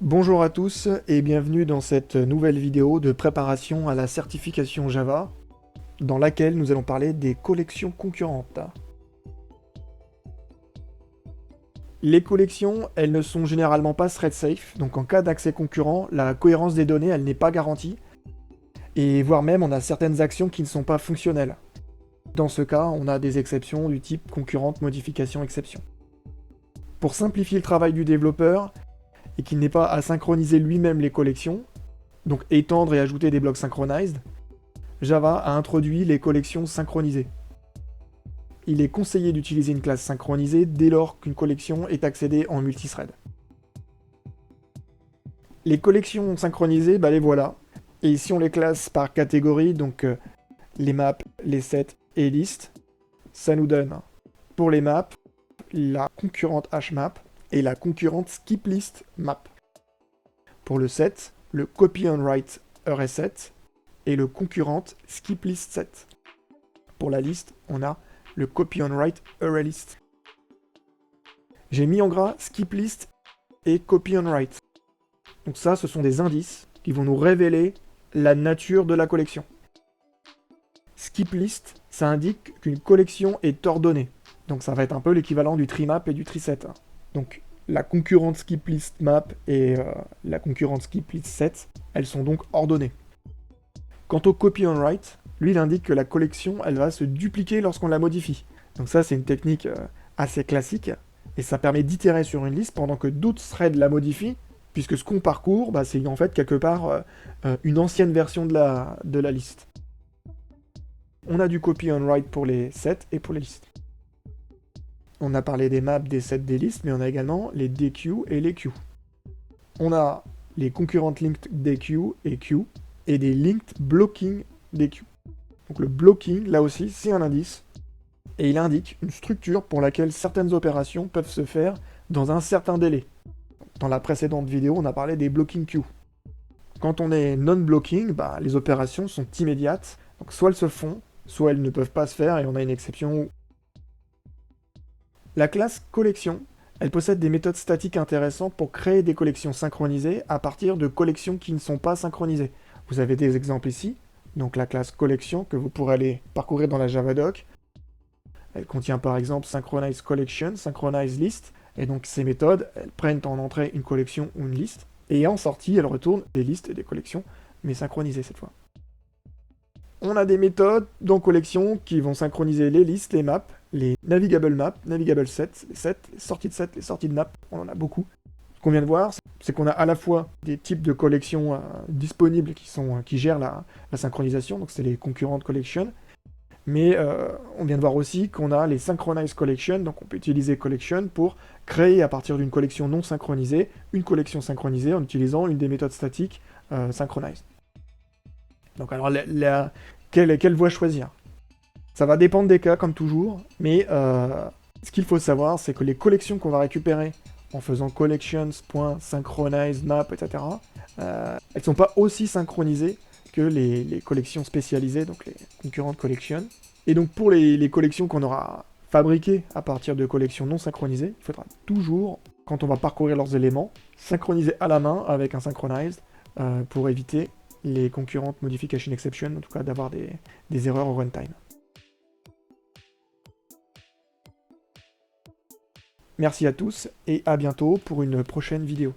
Bonjour à tous et bienvenue dans cette nouvelle vidéo de préparation à la certification Java, dans laquelle nous allons parler des collections concurrentes. Les collections, elles ne sont généralement pas thread safe, donc en cas d'accès concurrent, la cohérence des données, elle n'est pas garantie, et voire même on a certaines actions qui ne sont pas fonctionnelles. Dans ce cas, on a des exceptions du type concurrente, modification, exception. Pour simplifier le travail du développeur, et qu'il n'ait pas à synchroniser lui-même les collections, donc étendre et ajouter des blocs synchronized, Java a introduit les collections synchronisées. Il est conseillé d'utiliser une classe synchronisée dès lors qu'une collection est accédée en multithread. Les collections synchronisées, les voilà. Et si on les classe par catégorie, donc les maps, les sets et listes, ça nous donne pour les maps la concurrente hmap et la concurrente skiplist map. Pour le set, le copy on write RSet et le concurrent skiplist set. Pour la liste, on a le copy on write ERList. J'ai mis en gras skiplist et copy on write. Donc ça, ce sont des indices qui vont nous révéler la nature de la collection. Skiplist, ça indique qu'une collection est ordonnée. Donc ça va être un peu l'équivalent du tree map et du tree set. Donc la concurrente skiplist map et la concurrente skiplist set, elles sont donc ordonnées. Quant au copy on write, lui il indique que la collection elle va se dupliquer lorsqu'on la modifie. Donc ça c'est une technique assez classique, et ça permet d'itérer sur une liste pendant que d'autres threads la modifient, puisque ce qu'on parcourt, c'est en fait quelque part une ancienne version de la liste. On a du copy on write pour les sets et pour les listes. On a parlé des maps, des sets, des listes, mais on a également les DQ et les queues. On a les concurrent linked DQ et queue, et des linked blocking DQ. Donc le blocking, là aussi, c'est un indice, et il indique une structure pour laquelle certaines opérations peuvent se faire dans un certain délai. Dans la précédente vidéo, on a parlé des blocking queues. Quand on est non-blocking, les opérations sont immédiates, donc soit elles se font, soit elles ne peuvent pas se faire, et on a une exception. La classe collection, elle possède des méthodes statiques intéressantes pour créer des collections synchronisées à partir de collections qui ne sont pas synchronisées. Vous avez des exemples ici, donc la classe collection que vous pourrez aller parcourir dans la Javadoc. Elle contient par exemple synchronize collection, synchronize list, et donc ces méthodes, elles prennent en entrée une collection ou une liste, et en sortie, elles retournent des listes et des collections, mais synchronisées cette fois. On a des méthodes dans collection qui vont synchroniser les listes, les maps, les navigable maps, navigable sets, les sorties de sets, les sorties de maps, on en a beaucoup. Ce qu'on vient de voir, c'est qu'on a à la fois des types de collections disponibles qui gèrent la synchronisation, donc c'est les concurrentes collections, mais on vient de voir aussi qu'on a les synchronized collections, donc on peut utiliser collection pour créer à partir d'une collection non synchronisée, une collection synchronisée en utilisant une des méthodes statiques synchronized. Donc alors, quelle voie choisir? Ça va dépendre des cas, comme toujours, mais ce qu'il faut savoir, c'est que les collections qu'on va récupérer en faisant collections.synchronize map, etc., elles sont pas aussi synchronisées que les collections spécialisées, donc les concurrentes collections. Et donc pour les collections qu'on aura fabriquées à partir de collections non synchronisées, il faudra toujours, quand on va parcourir leurs éléments, synchroniser à la main avec un synchronized pour éviter les concurrentes modification exception, en tout cas d'avoir des erreurs au runtime. Merci à tous et à bientôt pour une prochaine vidéo.